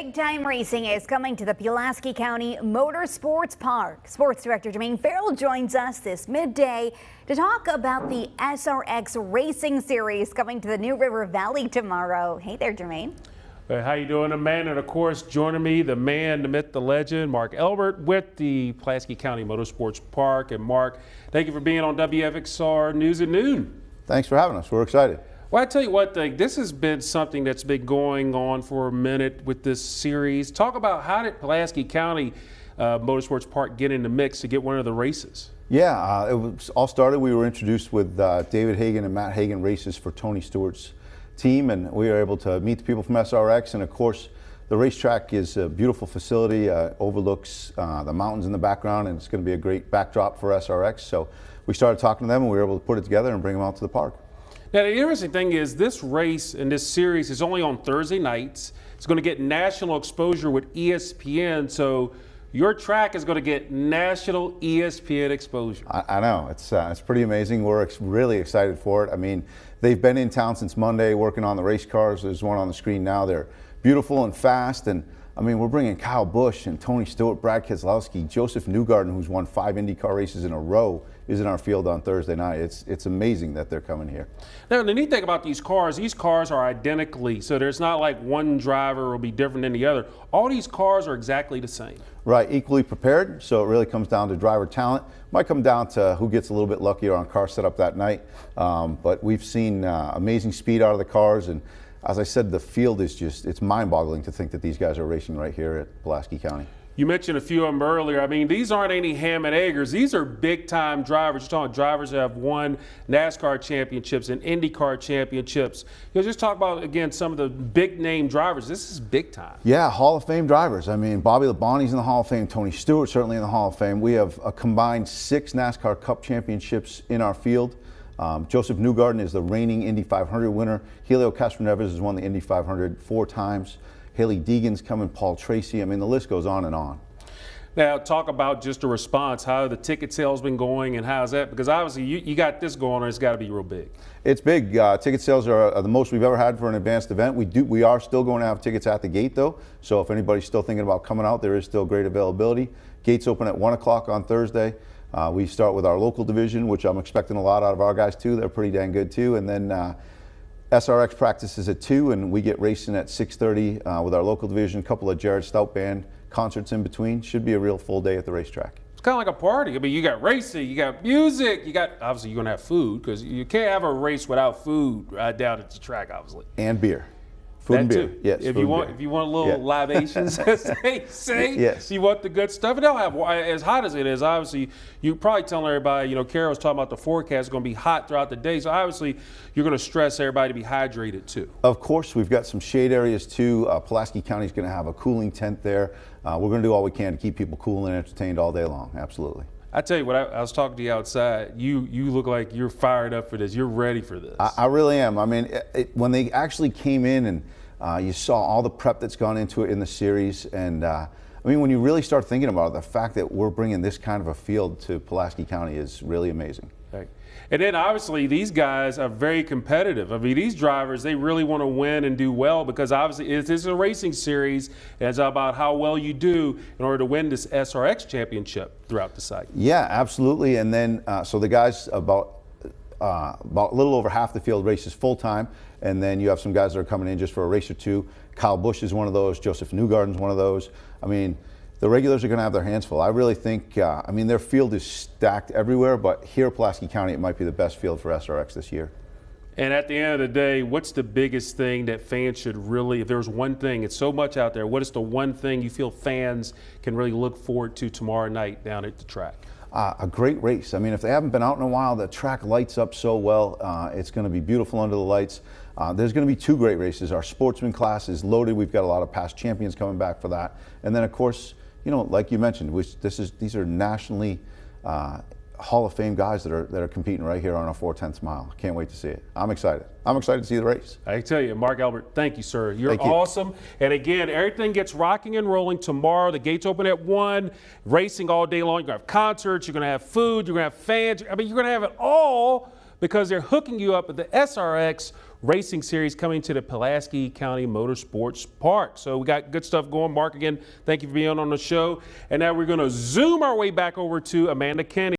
Big time racing is coming to the Pulaski County Motorsports Park. Sports Director Jermaine Ferrell joins us this midday to talk about the SRX Racing Series coming to the New River Valley tomorrow. Hey there, Jermaine. Hey, how you doing, man? And of course, joining me, the man, the myth, the legend, Mark Ebert with the Pulaski County Motorsports Park. And Mark, thank you for being on WFXR News at Noon. Thanks for having us. We're excited. Well, I tell you what, this has been something that's been going on for a minute with this series. Talk about how did Pulaski County Motorsports Park get in the mix to get one of the races? Yeah, it was all started. We were introduced with David Hagan and Matt Hagan races for Tony Stewart's team, and we were able to meet the people from SRX. And of course, the racetrack is a beautiful facility, overlooks the mountains in the background, and it's going to be a great backdrop for SRX. So we started talking to them, and we were able to put it together and bring them out to the park. Now, the interesting thing is this race and this series is only on Thursday nights. It's going to get national exposure with ESPN, so your track is going to get national ESPN exposure. I know. It's pretty amazing. We're really excited for it. I mean, they've been in town since Monday working on the race cars. There's one on the screen now. They're beautiful and fast, and I mean, we're bringing Kyle Busch and Tony Stewart, Brad Keselowski, Joseph Newgarden, who's won 5 IndyCar races in a row, is in our field on Thursday night. It's amazing that they're coming here. Now, the neat thing about these cars are identically, so there's not like one driver will be different than the other. All these cars are exactly the same. Right, equally prepared, so it really comes down to driver talent. Might come down to who gets a little bit luckier on car setup that night, but we've seen amazing speed out of the cars, and as I said, the field is it's mind-boggling to think that these guys are racing right here at Pulaski County. You mentioned a few of them earlier. I mean, these aren't any ham and eggers. These are big-time drivers. You're talking drivers that have won NASCAR championships and IndyCar championships. Just talk about, again, some of the big-name drivers. This is big time. Yeah, Hall of Fame drivers. I mean, Bobby Labonte's in the Hall of Fame. Tony Stewart certainly in the Hall of Fame. We have a combined 6 NASCAR Cup championships in our field. Joseph Newgarden is the reigning Indy 500 winner. Helio Castroneves has won the Indy 500 4 times. Haley Deegan's coming, Paul Tracy. I mean, the list goes on and on. Now, talk about just a response. How the ticket sales been going, and how's that? Because obviously you got this going on. It's got to be real big. It's big. Ticket sales are the most we've ever had for an advanced event. We are still going to have tickets at the gate, though. So if anybody's still thinking about coming out, there is still great availability. Gates open at 1 o'clock on Thursday. We start with our local division, which I'm expecting a lot out of our guys, too. They're pretty dang good, too. And then SRX practices at 2, and we get racing at 6:30 with our local division. A couple of Jared Stout Band concerts in between. Should be a real full day at the racetrack. It's kind of like a party. I mean, you got racing, you got music, you got, obviously you're going to have food, because you can't have a race without food down at the track, obviously. And beer. Food and beer. Too. Yes. If you want a little libations, as they say, yes. You want the good stuff. And they'll have, as hot as it is, obviously, you're probably telling everybody, Carol's talking about the forecast is going to be hot throughout the day. So obviously, you're going to stress everybody to be hydrated too. Of course, we've got some shade areas too. Pulaski County is going to have a cooling tent there. We're going to do all we can to keep people cool and entertained all day long. Absolutely. I tell you what, I was talking to you outside. You look like you're fired up for this. You're ready for this. I really am. I mean, when they actually came in and you saw all the prep that's gone into it in the series, and I mean, when you really start thinking about it, the fact that we're bringing this kind of a field to Pulaski County is really amazing. Right. And then obviously these guys are very competitive. I mean, these drivers, they really want to win and do well, because obviously this is a racing series, and it's about how well you do in order to win this SRX championship throughout the site. Yeah, absolutely. And then so the guys about a little over half the field races full-time, and then you have some guys that are coming in just for a race or two. Kyle Busch is one of those. Joseph Newgarden's one of those. I mean, the regulars are going to have their hands full. I really think, I mean, their field is stacked everywhere, but here at Pulaski County, it might be the best field for SRX this year. And at the end of the day, what's the biggest thing that fans should really, if there's one thing, it's so much out there, what is the one thing you feel fans can really look forward to tomorrow night down at the track? A great race. I mean, if they haven't been out in a while, the track lights up so well. It's going to be beautiful under the lights. There's going to be 2 great races. Our sportsman class is loaded. We've got a lot of past champions coming back for that. And then, of course, like you mentioned, these are nationally Hall of Fame guys that are competing right here on our 4/10 mile. Can't wait to see it. I'm excited. I'm excited to see the race. I tell you, Mark Ebert, thank you, sir. You're awesome. And again, everything gets rocking and rolling tomorrow. The gates open at 1, racing all day long. You're going to have concerts, you're going to have food, you're going to have fans. I mean, you're going to have it all because they're hooking you up with the SRX Racing Series coming to the Pulaski County Motorsports Park. So we got good stuff going. Mark, again, thank you for being on the show. And now we're going to zoom our way back over to Amanda Kenny.